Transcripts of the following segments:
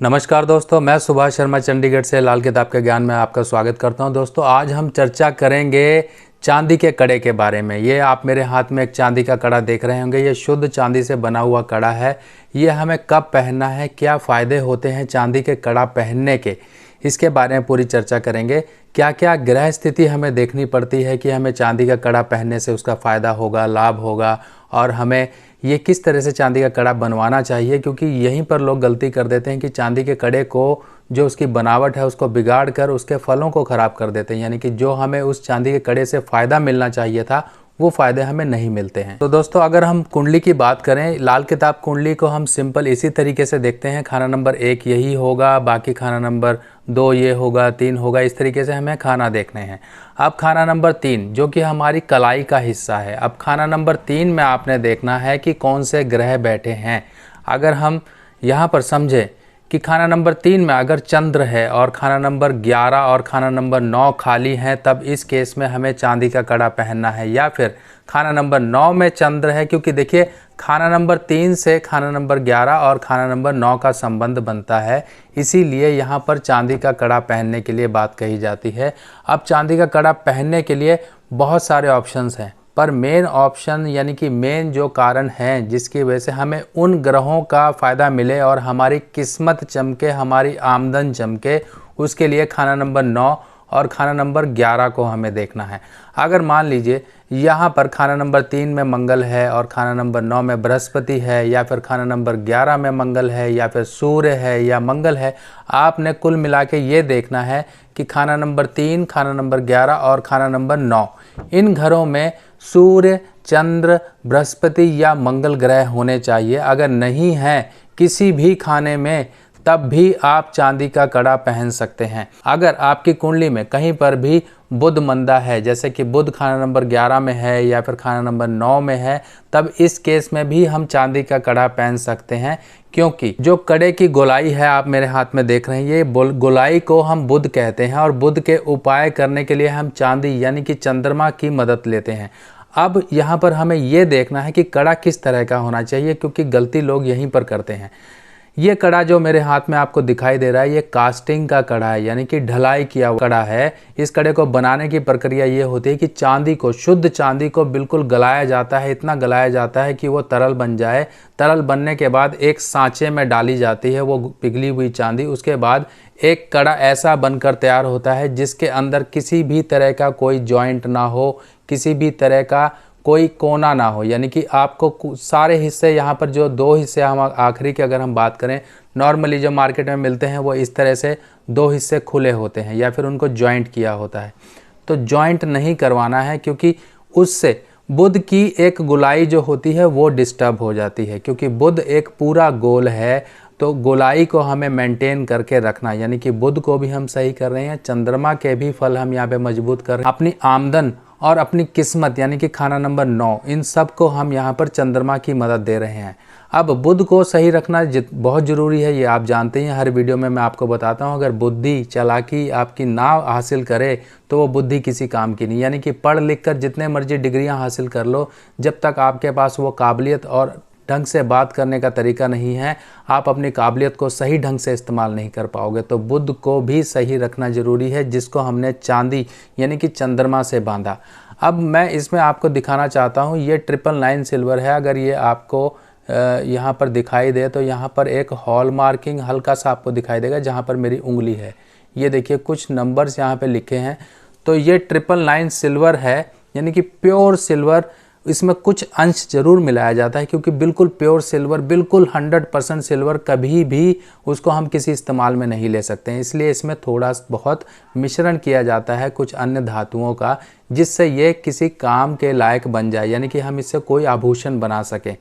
नमस्कार दोस्तों, मैं सुभाष शर्मा चंडीगढ़ से लाल किताब के ज्ञान में आपका स्वागत करता हूं। दोस्तों, आज हम चर्चा करेंगे चांदी के कड़े के बारे में। ये आप मेरे हाथ में एक चांदी का कड़ा देख रहे होंगे। ये शुद्ध चांदी से बना हुआ कड़ा है। ये हमें कब पहनना है, क्या फ़ायदे होते हैं चांदी के कड़ा पहनने के, इसके बारे में पूरी चर्चा करेंगे। क्या क्या ग्रह स्थिति हमें देखनी पड़ती है कि हमें चांदी का कड़ा पहनने से उसका फ़ायदा होगा, लाभ होगा, और हमें ये किस तरह से चांदी का कड़ा बनवाना चाहिए, क्योंकि यहीं पर लोग गलती कर देते हैं कि चांदी के कड़े को जो उसकी बनावट है उसको बिगाड़ कर उसके फलों को ख़राब कर देते हैं। यानी कि जो हमें उस चांदी के कड़े से फ़ायदा मिलना चाहिए था वो फ़ायदे हमें नहीं मिलते हैं। तो दोस्तों, अगर हम कुंडली की बात करें, लाल किताब कुंडली को हम सिंपल इसी तरीके से देखते हैं। खाना नंबर 1 यही होगा, बाकी खाना नंबर 2 ये होगा, 3 होगा, इस तरीके से हमें खाना देखने हैं। अब खाना नंबर 3 जो कि हमारी कलाई का हिस्सा है। अब खाना नंबर 3 में आपने देखना है कि कौन से ग्रह बैठे हैं। अगर हम यहाँ पर समझें कि खाना नंबर 3 में अगर चंद्र है और खाना नंबर 11 और खाना नंबर 9 खाली हैं, तब इस केस में हमें चांदी का कड़ा पहनना है। या फिर खाना नंबर 9 में चंद्र है, क्योंकि देखिए खाना नंबर 3 से खाना नंबर 11 और खाना नंबर 9 का संबंध बनता है, इसीलिए यहाँ पर चांदी का कड़ा पहनने के लिए बात कही जाती है। अब चांदी का कड़ा पहनने के लिए बहुत सारे ऑप्शंस हैं, पर मेन ऑप्शन यानी कि मेन जो कारण हैं जिसकी वजह से हमें उन ग्रहों का फ़ायदा मिले और हमारी किस्मत चमके, हमारी आमदन चमके, उसके लिए खाना नंबर 9 और खाना नंबर 11 को हमें देखना है। अगर मान लीजिए यहाँ पर खाना नंबर 3 में मंगल है और खाना नंबर 9 में बृहस्पति है, या फिर खाना नंबर 11 में मंगल है, या फिर सूर्य है या मंगल है, आपने कुल मिला के ये देखना है कि खाना नंबर 3, खाना नंबर 11 और खाना नंबर 9 इन घरों में सूर्य, चंद्र, बृहस्पति या मंगल ग्रह होने चाहिए। अगर नहीं है किसी भी खाने में, तब भी आप चांदी का कड़ा पहन सकते हैं। अगर आपकी कुंडली में कहीं पर भी बुध मंदा है, जैसे कि बुध खाना नंबर 11 में है या फिर खाना नंबर 9 में है, तब इस केस में भी हम चांदी का कड़ा पहन सकते हैं। क्योंकि जो कड़े की गोलाई है, आप मेरे हाथ में देख रहे हैं, ये गोलाई को हम बुध कहते हैं और बुध के उपाय करने के लिए हम चांदी यानी कि चंद्रमा की मदद लेते हैं। अब यहाँ पर हमें ये देखना है कि कड़ा किस तरह का होना चाहिए, क्योंकि गलती लोग यहीं पर करते हैं। ये कड़ा जो मेरे हाथ में आपको दिखाई दे रहा है, ये कास्टिंग का कड़ा है, यानी कि ढलाई किया हुआ कड़ा है। इस कड़े को बनाने की प्रक्रिया ये होती है कि चांदी को, शुद्ध चांदी को बिल्कुल गलाया जाता है, इतना गलाया जाता है कि वो तरल बन जाए। तरल बनने के बाद एक सांचे में डाली जाती है वो पिघली हुई चांदी। उसके बाद एक कड़ा ऐसा बनकर तैयार होता है जिसके अंदर किसी भी तरह का कोई जॉइंट ना हो, किसी भी तरह का कोई कोना ना हो। यानी कि आपको सारे हिस्से, यहाँ पर जो 2 हिस्से हम आखिरी की अगर हम बात करें, नॉर्मली जो मार्केट में मिलते हैं वो इस तरह से 2 हिस्से खुले होते हैं या फिर उनको जॉइंट किया होता है। तो जॉइंट नहीं करवाना है, क्योंकि उससे बुध की एक गोलाई जो होती है वो डिस्टर्ब हो जाती है। क्योंकि बुध एक पूरा गोल है, तो गोलाई को हमें मेंटेन करके रखना, यानी कि बुध को भी हम सही कर रहे हैं, चंद्रमा के भी फल हम यहाँ पे मजबूत कर रहे हैं, अपनी आमदन और अपनी किस्मत यानी कि खाना नंबर 9, इन सब को हम यहाँ पर चंद्रमा की मदद दे रहे हैं। अब बुध को सही रखना बहुत ज़रूरी है, ये आप जानते हैं, हर वीडियो में मैं आपको बताता हूँ। अगर बुद्धि चालाकी आपकी ना हासिल करे तो वो बुद्धि किसी काम की नहीं। यानी कि पढ़ लिख कर जितने मर्जी डिग्रियाँ हासिल कर लो, जब तक आपके पास वो काबिलियत और ढंग से बात करने का तरीका नहीं है, आप अपनी काबिलियत को सही ढंग से इस्तेमाल नहीं कर पाओगे। तो बुध को भी सही रखना ज़रूरी है, जिसको हमने चांदी यानी कि चंद्रमा से बांधा। अब मैं इसमें आपको दिखाना चाहता हूँ, ये 999 सिल्वर है। अगर ये आपको यहाँ पर दिखाई दे तो यहाँ पर एक हॉल मार्किंग हल्का सा आपको दिखाई देगा, जहाँ पर मेरी उंगली है। ये देखिए कुछ नंबर्स यहाँ पर लिखे हैं। तो ये 999 सिल्वर है, यानी कि प्योर सिल्वर। इसमें कुछ अंश जरूर मिलाया जाता है, क्योंकि बिल्कुल प्योर सिल्वर, बिल्कुल 100% सिल्वर कभी भी उसको हम किसी इस्तेमाल में नहीं ले सकते हैं। इसलिए इसमें थोड़ा बहुत मिश्रण किया जाता है कुछ अन्य धातुओं का, जिससे ये किसी काम के लायक बन जाए, यानी कि हम इससे कोई आभूषण बना सकें।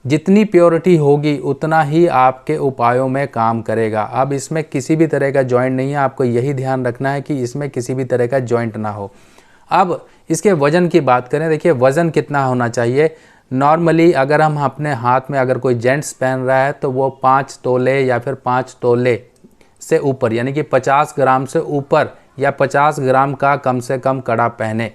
जितनी प्योरिटी होगी उतना ही आपके उपायों में काम करेगा। अब इसमें किसी भी तरह का जॉइंट नहीं है, आपको यही ध्यान रखना है कि इसमें किसी भी तरह का जॉइंट ना हो। अब इसके वज़न की बात करें, देखिए वज़न कितना होना चाहिए। नॉर्मली अगर हम अपने हाथ में, अगर कोई जेंट्स पहन रहा है तो वो 5 तोले या फिर 5 तोले से ऊपर, यानी कि 50 ग्राम से ऊपर या 50 ग्राम का कम से कम कड़ा पहने,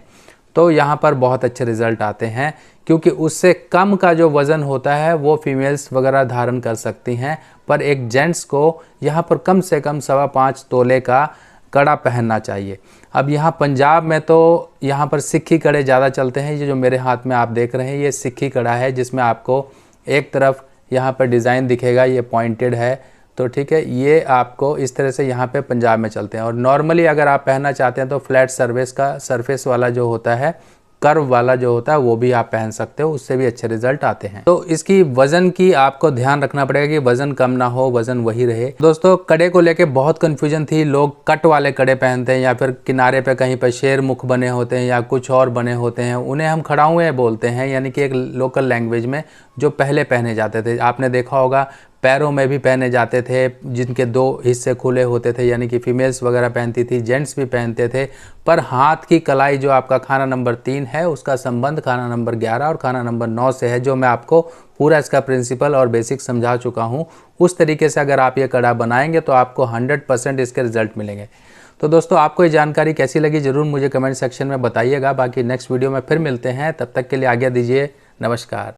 तो यहाँ पर बहुत अच्छे रिज़ल्ट आते हैं। क्योंकि उससे कम का जो वज़न होता है वो फीमेल्स वगैरह धारण कर सकती हैं, पर एक जेंट्स को यहाँ पर कम से कम 5.25 तोले का कड़ा पहनना चाहिए। अब यहाँ पंजाब में तो यहाँ पर सिक्की कड़े ज़्यादा चलते हैं। ये जो मेरे हाथ में आप देख रहे हैं ये सिक्की कड़ा है, जिसमें आपको एक तरफ यहाँ पर डिज़ाइन दिखेगा, ये पॉइंटेड है, तो ठीक है। ये आपको इस तरह से यहाँ पे पंजाब में चलते हैं। और नॉर्मली अगर आप पहनना चाहते हैं तो फ्लैट सरफेस वाला जो होता है, कर्व वाला जो होता है, वो भी आप पहन सकते हो, उससे भी अच्छे रिजल्ट आते हैं। तो इसकी वजन की आपको ध्यान रखना पड़ेगा कि वजन कम ना हो, वजन वही रहे। दोस्तों कड़े को लेके बहुत कंफ्यूजन थी, लोग कट वाले कड़े पहनते हैं या फिर किनारे पे कहीं पर शेर मुख बने होते हैं या कुछ और बने होते हैं, उन्हें हम खड़ाऊँ बोलते हैं, यानी कि एक लोकल लैंग्वेज में जो पहले पहने जाते थे। आपने देखा होगा पैरों में भी पहने जाते थे, जिनके 2 हिस्से खुले होते थे, यानी कि फीमेल्स वगैरह पहनती थी, जेंट्स भी पहनते थे। पर हाथ की कलाई जो आपका खाना नंबर 3 है, उसका संबंध खाना नंबर 11 और खाना नंबर 9 से है, जो मैं आपको पूरा इसका प्रिंसिपल और बेसिक समझा चुका हूँ। उस तरीके से अगर आप ये कड़ा बनाएंगे तो आपको 100% इसके रिजल्ट मिलेंगे। तो दोस्तों आपको ये जानकारी कैसी लगी ज़रूर मुझे कमेंट सेक्शन में बताइएगा। बाकी नेक्स्ट वीडियो में फिर मिलते हैं, तब तक के लिए आज्ञा दीजिए, नमस्कार।